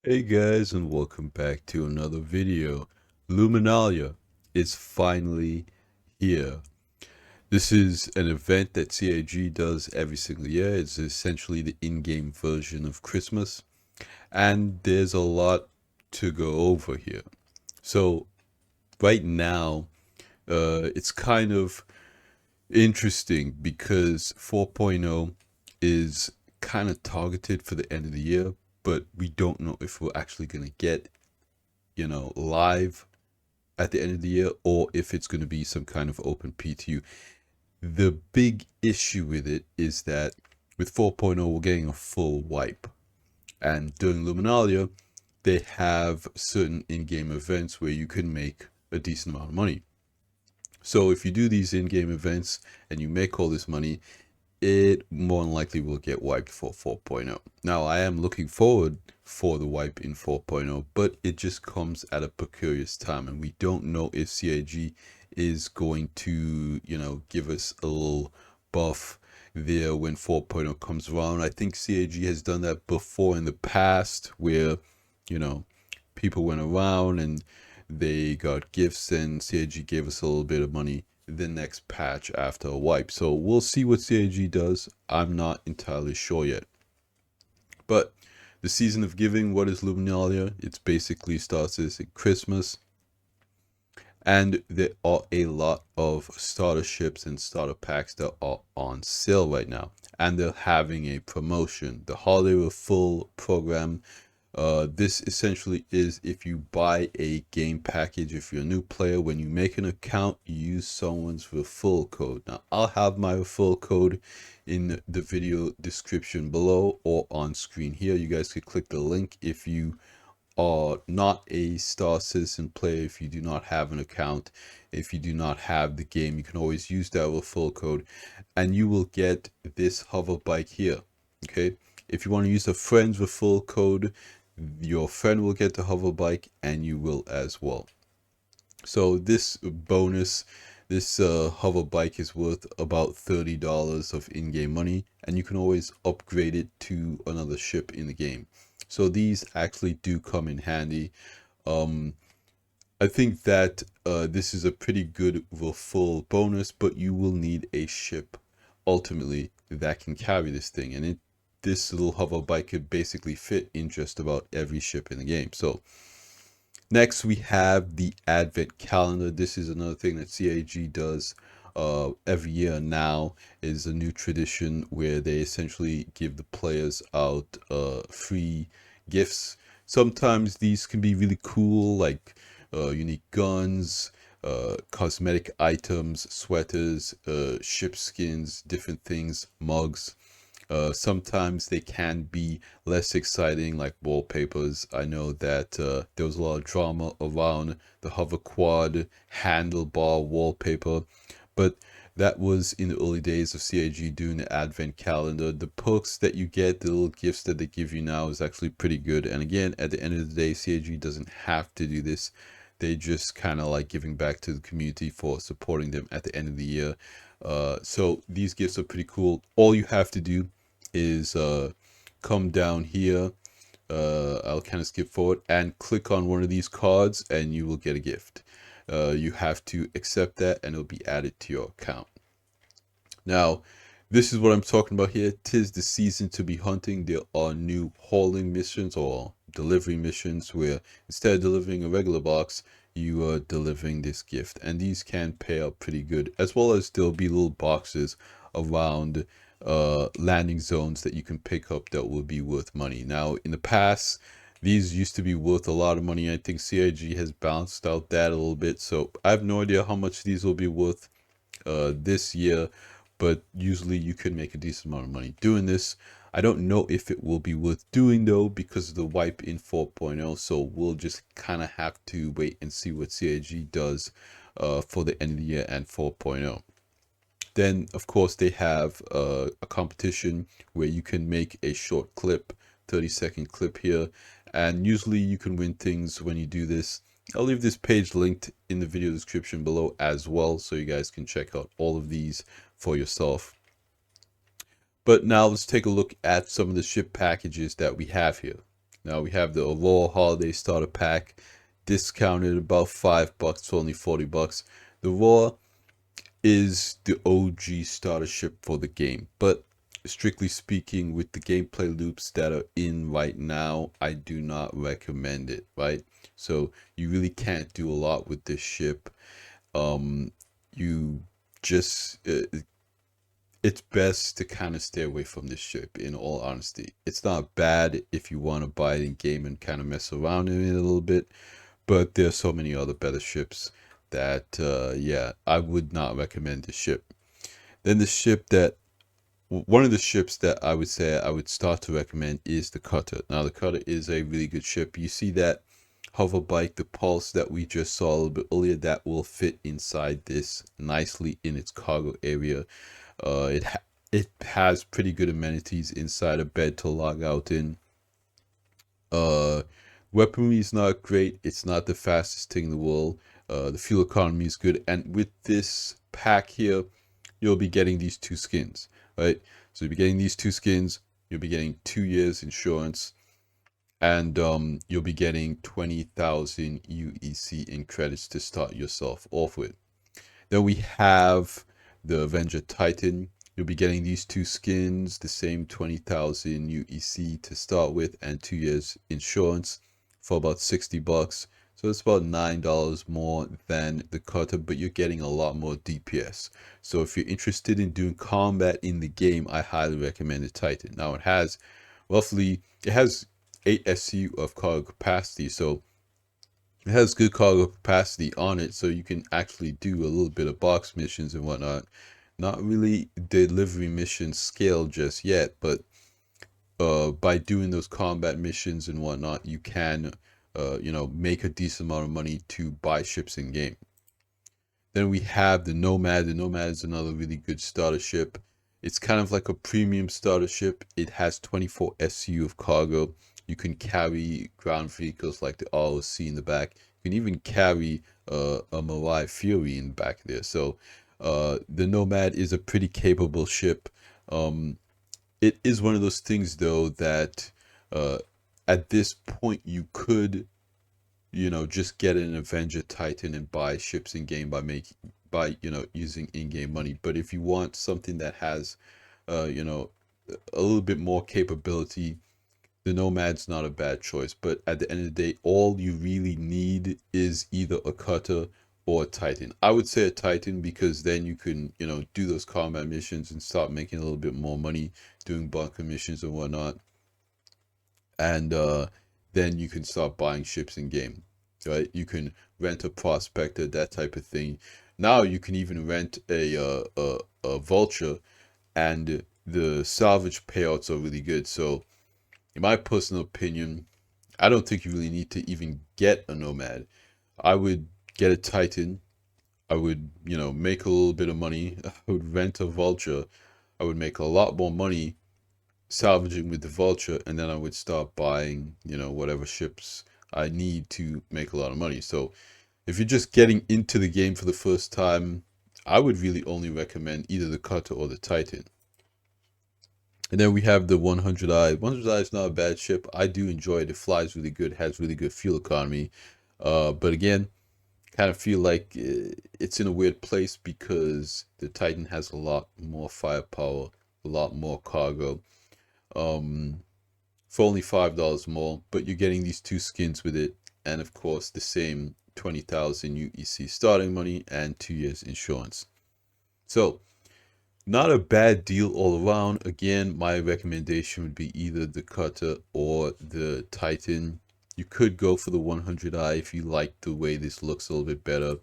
Hey guys, and welcome back to another video. Luminalia is finally here. This is an event that CAG does every single year. It's essentially the in-game version of Christmas, and there's a lot to go over here. So right now, it's kind of interesting because 4.0 is kind of targeted for the end of the year, but we don't know if we're actually going to get live at the end of the year or if it's going to be some kind of open PTU. The big issue with it is that with 4.0, we're getting a full wipe. And during Luminalia, they have certain in-game events where you can make a decent amount of money. So if you do these in-game events and you make all this money, it more than likely will get wiped for 4.0. Now, I am looking forward for the wipe in 4.0, but it just comes at a precarious time, and we don't know if CAG is going to, give us a little buff there when 4.0 comes around. I think CAG has done that before in the past where, people went around and they got gifts and CAG gave us a little bit of money the next patch after a wipe. So we'll see what CAG does. I'm not entirely sure yet. But the season of giving, what is Luminalia? It's basically starts as Christmas. And there are a lot of starter ships and starter packs that are on sale right now. And they're having a promotion. The Holiday Referral program. This essentially is if you buy a game package, if you're a new player, when you make an account, you use someone's referral code. Now, I'll have my referral code in the video description below or on screen here. You guys could click the link if you are not a Star Citizen player, if you do not have an account, if you do not have the game, you can always use that referral code and you will get this hover bike here. Okay, if you want to use a friend's referral code, your friend will get the hover bike and you will as well. So this bonus, this hover bike is worth about $30 of in-game money, and you can always upgrade it to another ship in the game. So these actually do come in handy. I think that this is a pretty good full bonus, but you will need a ship ultimately that can carry this thing, and this little hover bike could basically fit in just about every ship in the game. So next we have the advent calendar. This is another thing that CAG does every year now. Is a new tradition where they essentially give the players out free gifts. Sometimes these can be really cool, like unique guns, cosmetic items, sweaters, ship skins, different things, mugs. Sometimes they can be less exciting, like wallpapers. I know that there was a lot of drama around the hover quad handlebar wallpaper, but that was in the early days of CAG doing the advent calendar. The perks that you get, the little gifts that they give you now, is actually pretty good. And again, at the end of the day, CAG doesn't have to do this. They just kind of like giving back to the community for supporting them at the end of the year. So these gifts are pretty cool. All you have to do is come down here. I'll kind of skip forward and click on one of these cards and you will get a gift. You have to accept that and it'll be added to your account. Now, this is what I'm talking about here. 'Tis the season to be hunting. There are new hauling missions or delivery missions where instead of delivering a regular box, you are delivering this gift. And these can pay up pretty good, as well as there'll be little boxes around landing zones that you can pick up that will be worth money. Now, in the past, these used to be worth a lot of money. I think CIG has balanced out that a little bit. So I have no idea how much these will be worth this year, but usually you can make a decent amount of money doing this. I don't know if it will be worth doing though because of the wipe in 4.0, so we'll just kind of have to wait and see what CAG does for the end of the year and 4.0. Then of course they have a competition where you can make a short clip, 30-second clip here, and usually you can win things when you do this. I'll leave this page linked in the video description below as well, so you guys can check out all of these for yourself. But now let's take a look at some of the ship packages that we have here. Now we have the Aurora Holiday Starter Pack, discounted about $5 for only $40. The Aurora is the OG starter ship for the game, but strictly speaking, with the gameplay loops that are in right now, I do not recommend it, right? So you really can't do a lot with this ship. You just it's best to kind of stay away from this ship, in all honesty. It's not bad if you want to buy it in game and kind of mess around in it a little bit, but there's so many other better ships that yeah, I would not recommend this ship. Then the ship that one of the ships that I would say I would start to recommend is the Cutter. Now the Cutter is a really good ship. You see that hover bike, the Pulse that we just saw a little bit earlier, that will fit inside this nicely in its cargo area. It has pretty good amenities inside a bed to log out in. Uh, Weaponry is not great. It's not the fastest thing in the world. The fuel economy is good, and with this pack here, you'll be getting these two skins, right? So you'll be getting these two skins. You'll be getting 2 years insurance, and you'll be getting 20,000 UEC in credits to start yourself off with. Then we have the Avenger Titan. You'll be getting these two skins, the same 20,000 UEC to start with, and 2 years insurance for about $60. So it's about $9 more than the Cutter, but you're getting a lot more DPS. So if you're interested in doing combat in the game, I highly recommend the Titan. Now it has 8 SU of cargo capacity, so it has good cargo capacity on it, so you can actually do a little bit of box missions and whatnot. Not really delivery mission scale just yet, but by doing those combat missions and whatnot, you can make a decent amount of money to buy ships in game. Then we have the Nomad. The Nomad is another really good starter ship. It's kind of like a premium starter ship. It has 24 SU of cargo. You can carry ground vehicles like the ROC in the back. You can even carry a Mariah Fury in the back there. So the Nomad is a pretty capable ship. It is one of those things, though, that at this point you could, just get an Avenger Titan and buy ships in game by using in-game money. But if you want something that has, a little bit more capability, the Nomad's not a bad choice. But at the end of the day, all you really need is either a Cutter or a Titan. I would say a Titan, because then you can, do those combat missions and start making a little bit more money doing bunker missions and whatnot. And then you can start buying ships in game, right? You can rent a Prospector, that type of thing. Now you can even rent a Vulture, and the salvage payouts are really good. So in my personal opinion, I don't think you really need to even get a Nomad. I would get a Titan. I would, make a little bit of money. I would rent a Vulture. I would make a lot more money salvaging with the Vulture, and then I would start buying, whatever ships I need to make a lot of money. So if you're just getting into the game for the first time, I would really only recommend either the Cutter or the Titan. And then we have the 100i. 100i is not a bad ship. I do enjoy it. It flies really good, has really good fuel economy. But again, kind of feel like it's in a weird place because the Titan has a lot more firepower, a lot more cargo, for only $5 more. But you're getting these two skins with it, and of course the same 20,000 UEC starting money and 2 years insurance. So not a bad deal all around. Again, my recommendation would be either the Cutter or the Titan. You could go for the 100i if you like the way this looks a little bit better.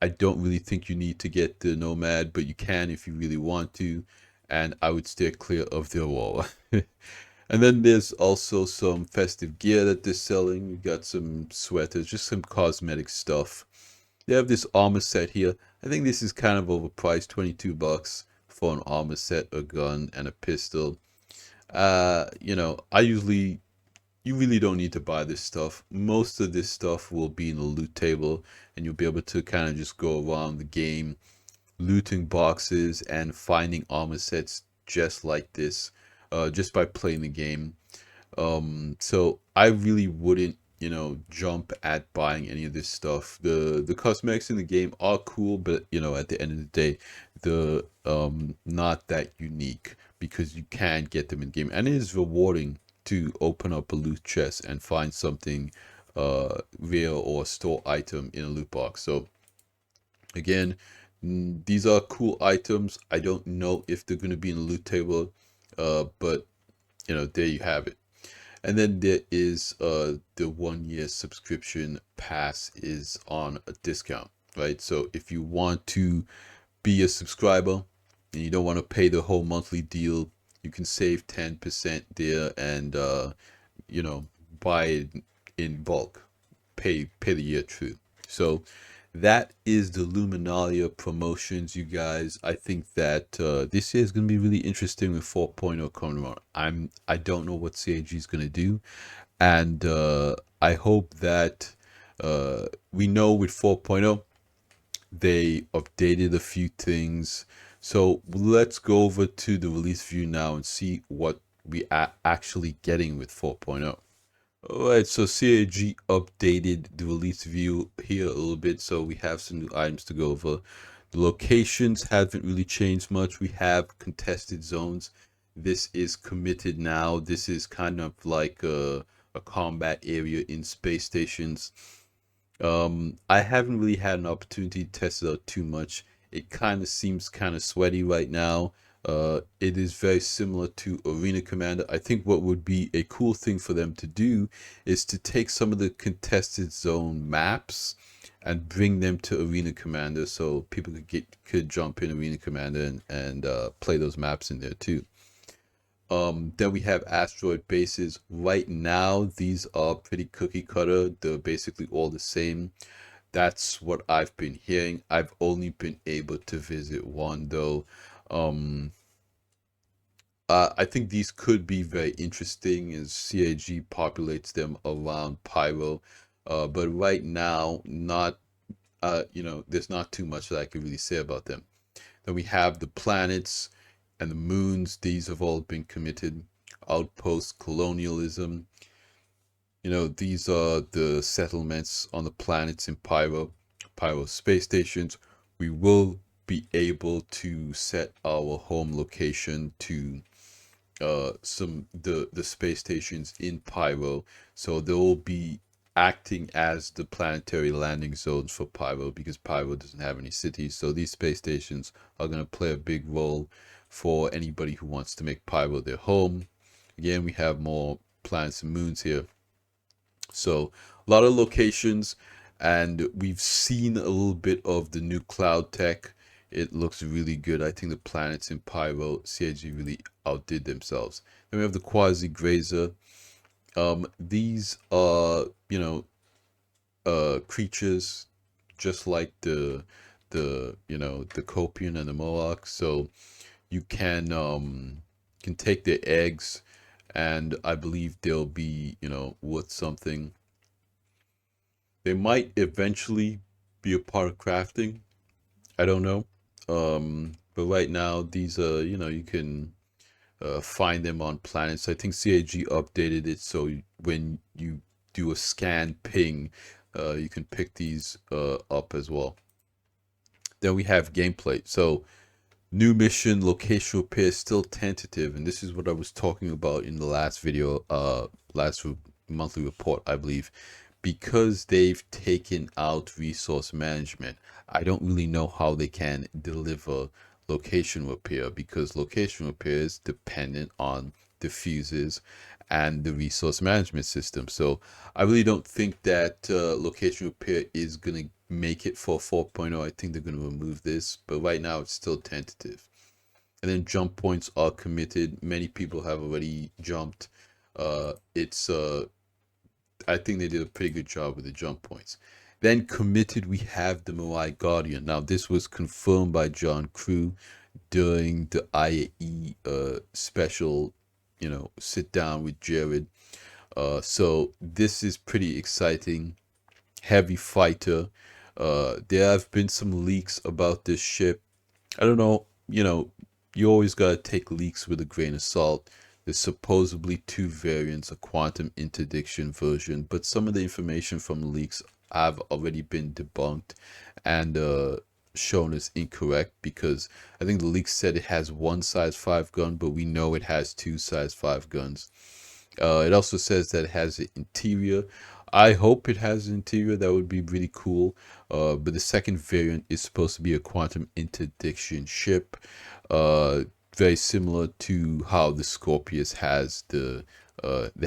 I don't really think you need to get the Nomad, but you can if you really want to. And I would steer clear of the Aurora. And then there's also some festive gear that they're selling. You got some sweaters, just some cosmetic stuff. They have this armor set here. I think this is kind of overpriced, $22 for an armor set, a gun, and a pistol. You really don't need to buy this stuff. Most of this stuff will be in the loot table, and you'll be able to kind of just go around the game looting boxes and finding armor sets just like this, just by playing the game. So I really wouldn't, jump at buying any of this stuff. The cosmetics in the game are cool, but at the end of the day, the not that unique because you can get them in game, and it is rewarding to open up a loot chest and find something rare or store item in a loot box. So again, these are cool items. I don't know if they're going to be in the loot table, but there you have it. And then there is the 1 year subscription pass is on a discount, right? So if you want to be a subscriber and you don't want to pay the whole monthly deal, you can save 10% there and buy it in bulk, pay the year through. So that is the Luminalia promotions, you guys. I think that this year is going to be really interesting with 4.0 coming around. I don't know what CAG is going to do, and I hope that we know with 4.0 they updated a few things. So let's go over to the release view now and see what we are actually getting with 4.0. Alright, so CAG updated the release view here a little bit, so we have some new items to go over. The locations haven't really changed much. We have contested zones. This is committed now. This is kind of like a combat area in space stations. I haven't really had an opportunity to test it out too much. It kind of seems kind of sweaty right now. It is very similar to Arena Commander. I think what would be a cool thing for them to do is to take some of the contested zone maps and bring them to Arena Commander so people could jump in Arena Commander and play those maps in there too. Then we have asteroid bases. Right now, these are pretty cookie cutter. They're basically all the same. That's what I've been hearing. I've only been able to visit one though. I think these could be very interesting as CAG populates them around Pyro. But right now, not there's not too much that I could really say about them. Then we have the planets and the moons. These have all been committed. Outpost colonialism. These are the settlements on the planets in Pyro space stations. We will be able to set our home location to the space stations in Pyro, so they will be acting as the planetary landing zones for Pyro because Pyro doesn't have any cities. So these space stations are going to play a big role for anybody who wants to make Pyro their home. Again, we have more planets and moons here. So a lot of locations, and we've seen a little bit of the new cloud tech. It looks really good. I think the planets in Pyro CAG really outdid themselves. Then we have the quasi grazer. These are creatures just like the Copian and the Mohawk. So you can take their eggs, and I believe they'll be worth something. They might eventually be a part of crafting. I don't know. But right now these are you can find them on planets. I think CAG updated it so when you do a scan ping, you can pick these up as well. Then we have gameplay. So new mission location repair still tentative, and this is what I was talking about in the last video, last monthly report, I believe. Because they've taken out resource management, I don't really know how they can deliver location repair, because location repair is dependent on the fuses and the resource management system. So I really don't think that location repair is going to make it for 4.0. I think they're going to remove this, but right now it's still tentative. And then jump points are committed. Many people have already jumped. I think they did a pretty good job with the jump points. Then committed, we have the Mirai Guardian. Now, this was confirmed by John Crew during the IAE special, sit down with Jared. So this is pretty exciting. Heavy fighter. There have been some leaks about this ship. I don't know, you always gotta take leaks with a grain of salt. There's supposedly two variants, a quantum interdiction version, but some of the information from the leaks have already been debunked and shown as incorrect, because I think the leak said it has one size 5 gun, but we know it has two size 5 guns. It also says that it has an interior. I hope it has an interior. That would be really cool. But the second variant is supposed to be a quantum interdiction ship. Very similar to how the Scorpius has the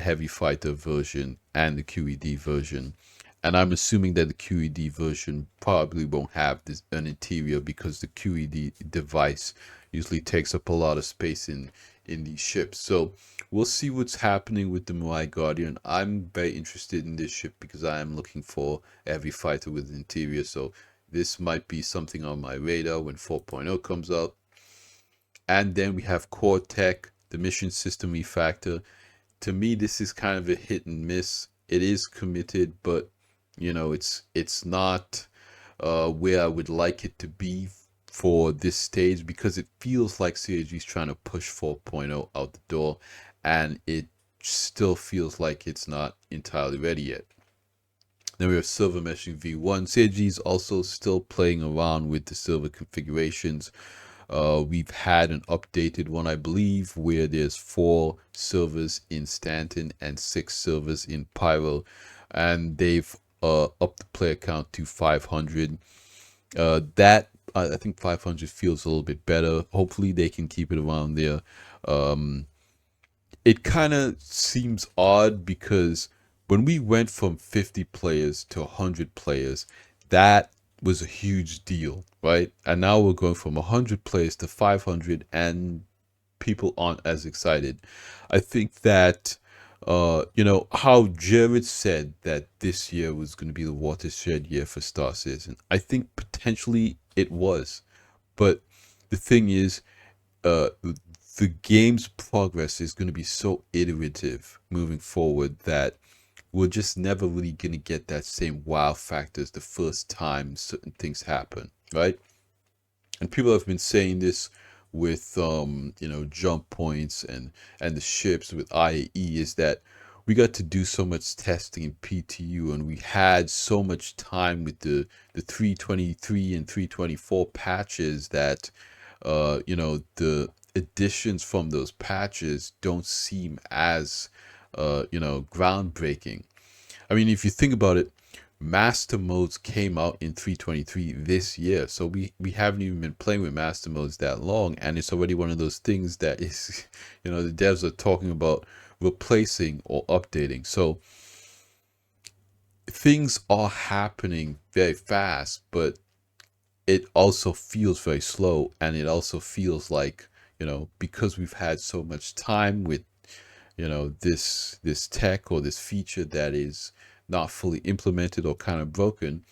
heavy fighter version and the QED version. And I'm assuming that the QED version probably won't have an interior, because the QED device usually takes up a lot of space in these ships. So we'll see what's happening with the Moai Guardian. I'm very interested in this ship because I am looking for a heavy fighter with an interior. So this might be something on my radar when 4.0 comes out. And then we have Core Tech, the mission system refactor. To me, this is kind of a hit and miss. It is committed, but you know, it's not where I would like it to be for this stage, because it feels like CAG is trying to push 4.0 out the door, and it still feels like it's not entirely ready yet. Then we have server meshing v1. CAG is also still playing around with the server configurations. We've had an updated one, I believe, where there's 4 servers in Stanton and 6 servers in Pyro, and they've upped the player count to 500. I think 500 feels a little bit better. Hopefully they can keep it around there. It kind of seems odd, because when we went from 50 players to 100 players, that was a huge deal, right? And now we're going from 100 players to 500, and people aren't as excited. I think that you know how Jared said that this year was going to be the watershed year for Star Citizen. I think potentially it was, but the thing is, the game's progress is going to be so iterative moving forward that we're just never really going to get that same wow factor as the first time certain things happen, right? And people have been saying this with you know, jump points and the ships with IAE, is that we got to do so much testing in PTU, and we had so much time with the 323 and 324 patches that you know, the additions from those patches don't seem as you know, groundbreaking. I mean, if you think about it, master modes came out in 323 this year, so we haven't even been playing with master modes that long, and it's already one of those things that is, you know, the devs are talking about replacing or updating. So things are happening very fast, but it also feels very slow, and it also feels like, you know, because we've had so much time with, you know, this tech or this feature that is not fully implemented or kind of broken,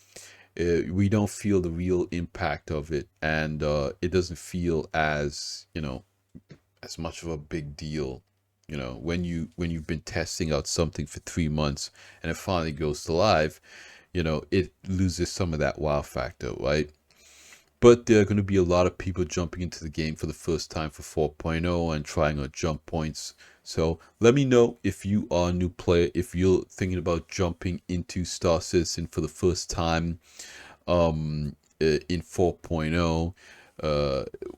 we don't feel the real impact of it, and it doesn't feel as, you know, as much of a big deal, you know, when you've been testing out something for 3 months and it finally goes to live. You know, it loses some of that wow factor, right? But there are going to be a lot of people jumping into the game for the first time for 4.0 and trying out jump points. So let me know if you are a new player, if you're thinking about jumping into Star Citizen for the first time in 4.0.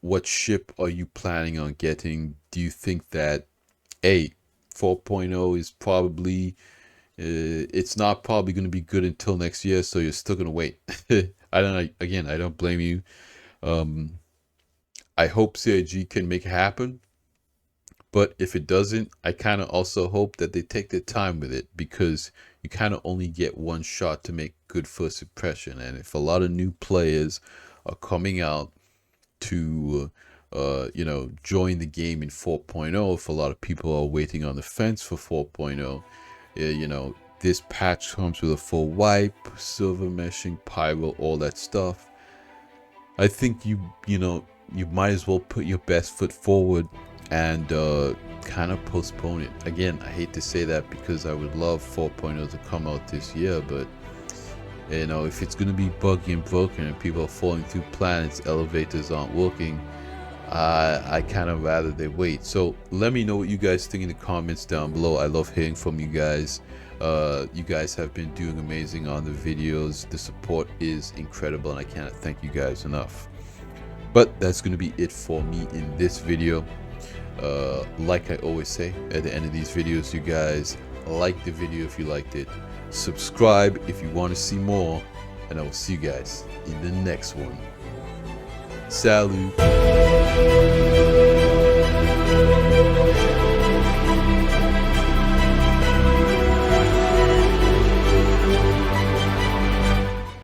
What ship are you planning on getting? Do you think that 4.0 is probably it's not probably going to be good until next year, so you're still going to wait? I don't blame you. I hope CIG can make it happen, but if it doesn't, I kind of also hope that they take their time with it, because you kind of only get one shot to make good first impression. And if a lot of new players are coming out to you know, join the game in 4.0, if a lot of people are waiting on the fence for 4.0, you know, this patch comes with a full wipe, silver meshing, pyro, all that stuff. I think you know, you might as well put your best foot forward and kind of postpone it. Again, I hate to say that, because I would love 4.0 to come out this year, but you know, if it's going to be buggy and broken and people are falling through planets, elevators aren't working, I kind of rather they wait. So let me know what you guys think in the comments down below. I love hearing from you guys. You guys have been doing amazing on the videos. The support is incredible and I cannot thank you guys enough. But that's going to be it for me in this video. Like I always say at the end of these videos, you guys like the video if you liked it, subscribe if you want to see more, and I will see you guys in the next one. Salut.